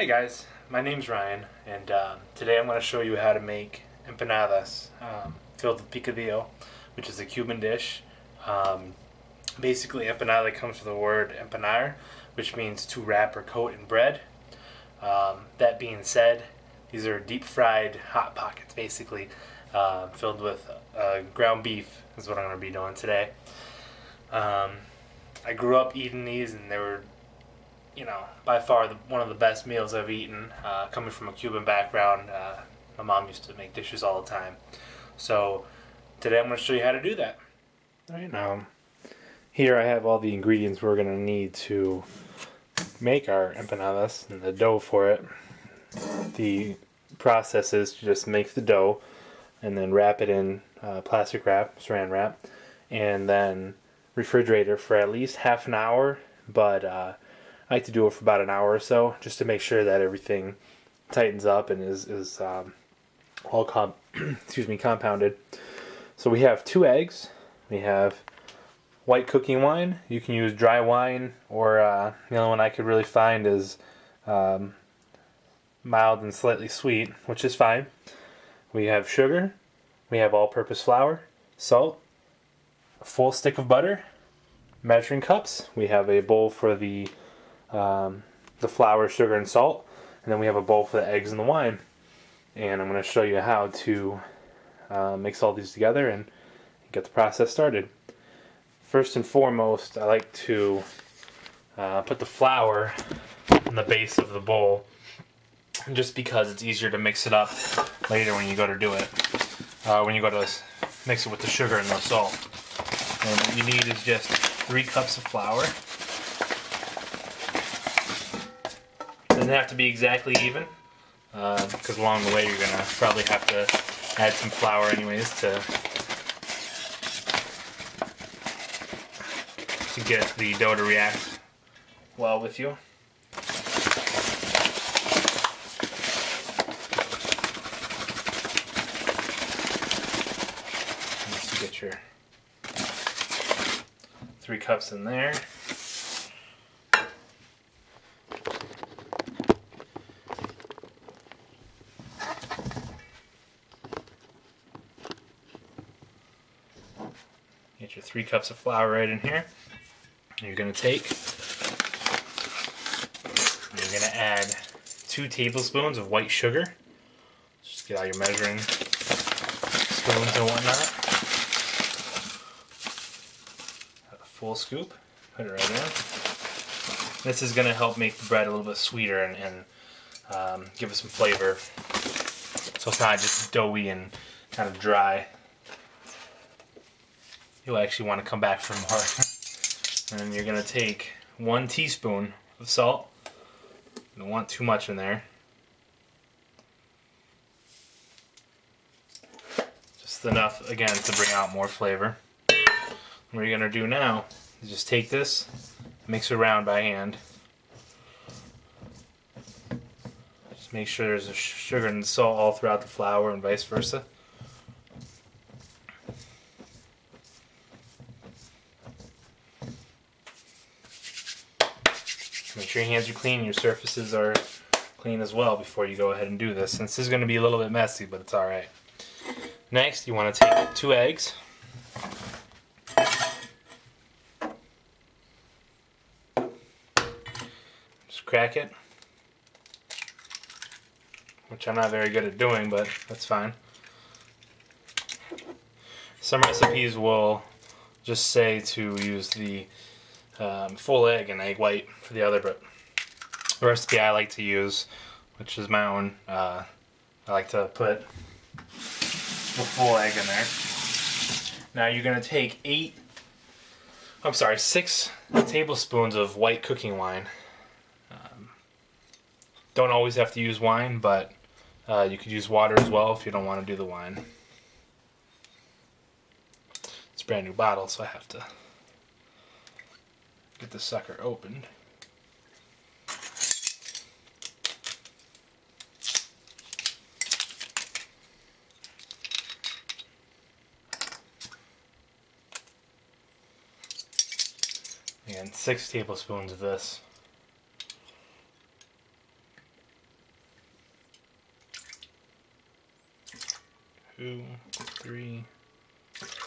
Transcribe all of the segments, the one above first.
Hey guys, my name's Ryan, and today I'm going to show you how to make empanadas filled with picadillo, which is a Cuban dish. Basically, empanada comes from the word empanar, which means to wrap or coat in bread. That being said, these are deep-fried hot pockets, basically, filled with ground beef is what I'm going to be doing today. I grew up eating these, and they were by far one of the best meals I've eaten. Coming from a Cuban background, my mom used to make dishes all the time. So today I'm going to show you how to do that. Right now, here I have all the ingredients we're going to need to make our empanadas and the dough for it. The process is to just make the dough and then wrap it in plastic wrap, saran wrap, and then refrigerate it for at least half an hour, but I like to do it for about an hour or so, just to make sure that everything tightens up and is all compounded. So we have 2 eggs. We have white cooking wine. You can use dry wine, or the only one I could really find is mild and slightly sweet, which is fine. We have sugar. We have all-purpose flour, salt, a full stick of butter, measuring cups. We have a bowl for the flour, sugar, and salt, and then we have a bowl for the eggs and the wine. And I'm going to show you how to mix all these together and get the process started. First and foremost, I like to put the flour in the base of the bowl, just because it's easier to mix it up later when you go to do it, when you go to mix it with the sugar and the salt. And what you need is just 3 cups of flour. Doesn't have to be exactly even, because along the way you're gonna probably have to add some flour anyways to get the dough to react well with you. Once you get your 3 cups in there, get your 3 cups of flour right in here. You're going to add 2 tablespoons of white sugar. Just get out your measuring spoons and whatnot. A full scoop, put it right in. This is going to help make the bread a little bit sweeter and give it some flavor, so it's not just doughy and kind of dry. You'll actually want to come back for more. And you're going to take 1 teaspoon of salt. You don't want too much in there. Just enough, again, to bring out more flavor. What you're going to do now is just take this, mix it around by hand. Just make sure there's sugar and salt all throughout the flour and vice versa. Make sure your hands are clean and your surfaces are clean as well before you go ahead and do this. Since this is going to be a little bit messy, but it's alright. Next, you want to take 2 eggs. Just crack it. Which I'm not very good at doing, but that's fine. Some recipes will just say to use the full egg and egg white for the other, but the recipe I like to use, which is my own, I like to put the full egg in there. Now you're going to take 6 tablespoons of white cooking wine. Don't always have to use wine, but you could use water as well if you don't want to do the wine. It's a brand new bottle, so I have to get the sucker opened. And 6 tablespoons of this. 2, 3,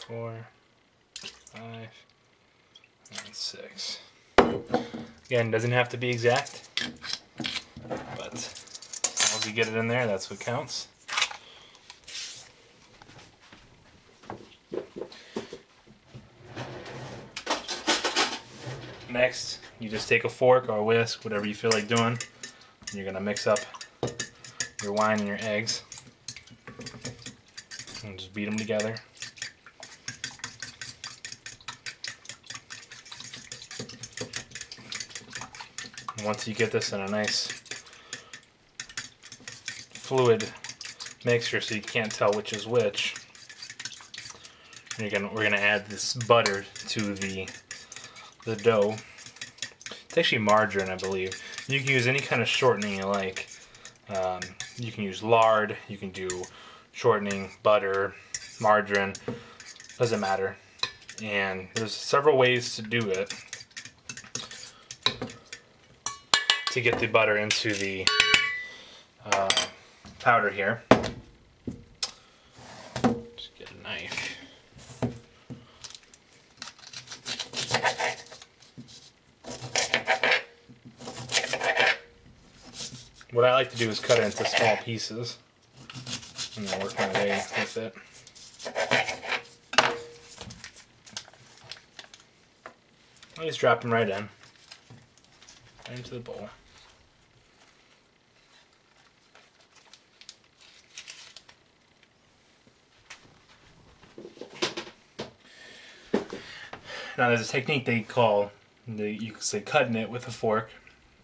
4, 5, and 6. Again, doesn't have to be exact, but as long as you get it in there, that's what counts. Next, you just take a fork or a whisk, whatever you feel like doing, and you're going to mix up your wine and your eggs. And just beat them together. And once you get this in a nice fluid mixture so you can't tell which is which, we're gonna add this butter to the dough. It's actually margarine, I believe. You can use any kind of shortening you like. You can use lard, you can do shortening, butter, margarine, doesn't matter. And there's several ways to do it to get the butter into the powder here. Just get a knife. What I like to do is cut it into small pieces and then work my way with it. I just drop them right in, right into the bowl. Now there's a technique they call, you could say cutting it with a fork.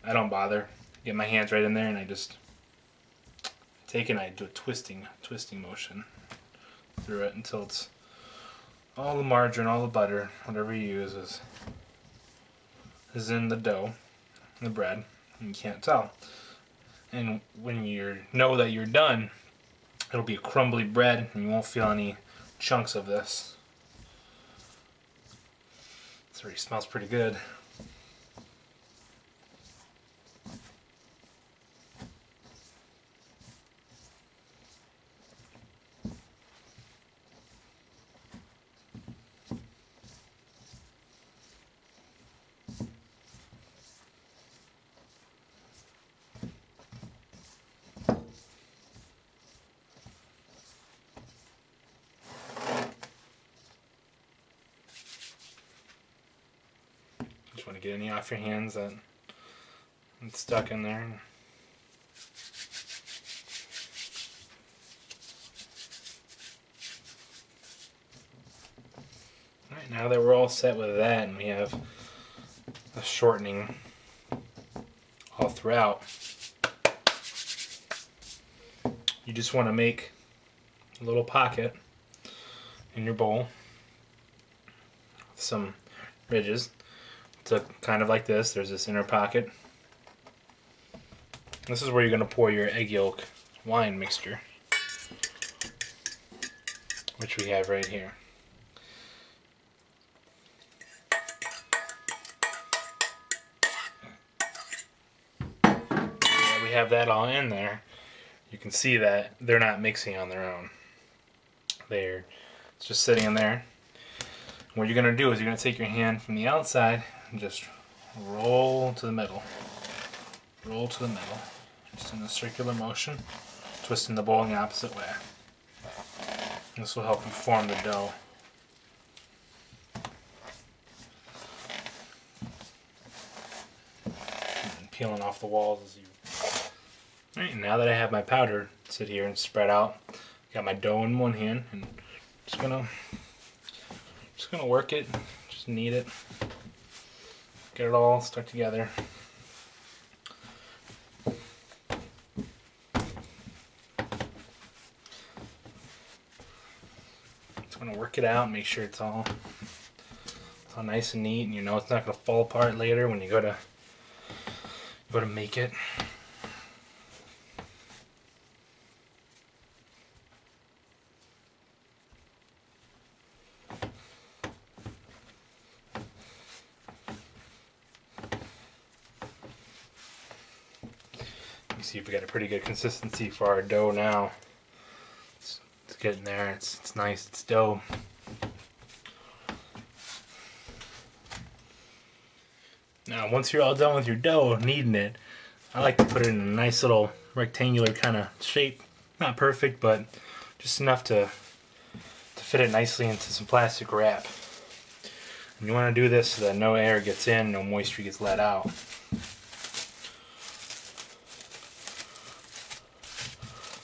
I don't bother. Get my hands right in there and I just take it and I do a twisting motion through it until it's all the margarine, all the butter, whatever you use is in the dough, the bread, and you can't tell. And when you know that you're done, it'll be a crumbly bread and you won't feel any chunks of this. It already smells pretty good. Just want to get any off your hands that it's stuck in there. Alright, now that we're all set with that and we have the shortening all throughout, you just want to make a little pocket in your bowl with some ridges. To kind of like this, there's this inner pocket. This is where you're going to pour your egg yolk wine mixture, which we have right here. We have that all in there. You can see that they're not mixing on their own. It's just sitting in there. What you're going to do is you're going to take your hand from the outside and just roll to the middle. Roll to the middle. Just in a circular motion, twisting the bowl in the opposite way. This will help you form the dough. And peeling off the walls as you... Alright, now that I have my powder sit here and spread out, got my dough in one hand and just gonna work it, just knead it, get it all stuck together. Just gonna work it out, make sure it's all nice and neat, and you know it's not gonna fall apart later when you go to make it. See if we got a pretty good consistency for our dough now. It's getting there. It's nice. It's dough. Now, once you're all done with your dough, kneading it, I like to put it in a nice little rectangular kind of shape. Not perfect, but just enough to fit it nicely into some plastic wrap. And you want to do this so that no air gets in, no moisture gets let out.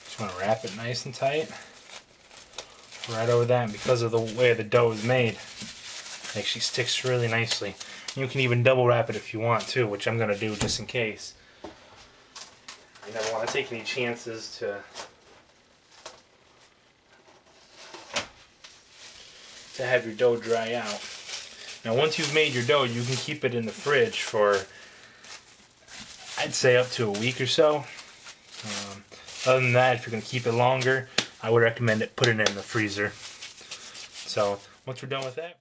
Just want to wrap it nice and tight. Right over that, and because of the way the dough is made, it actually sticks really nicely. You can even double wrap it if you want to, which I'm going to do just in case. You never want to take any chances to have your dough dry out. Now once you've made your dough, you can keep it in the fridge for, I'd say, up to a week or so. Other than that, if you're going to keep it longer, I would recommend putting it in the freezer. So once we're done with that,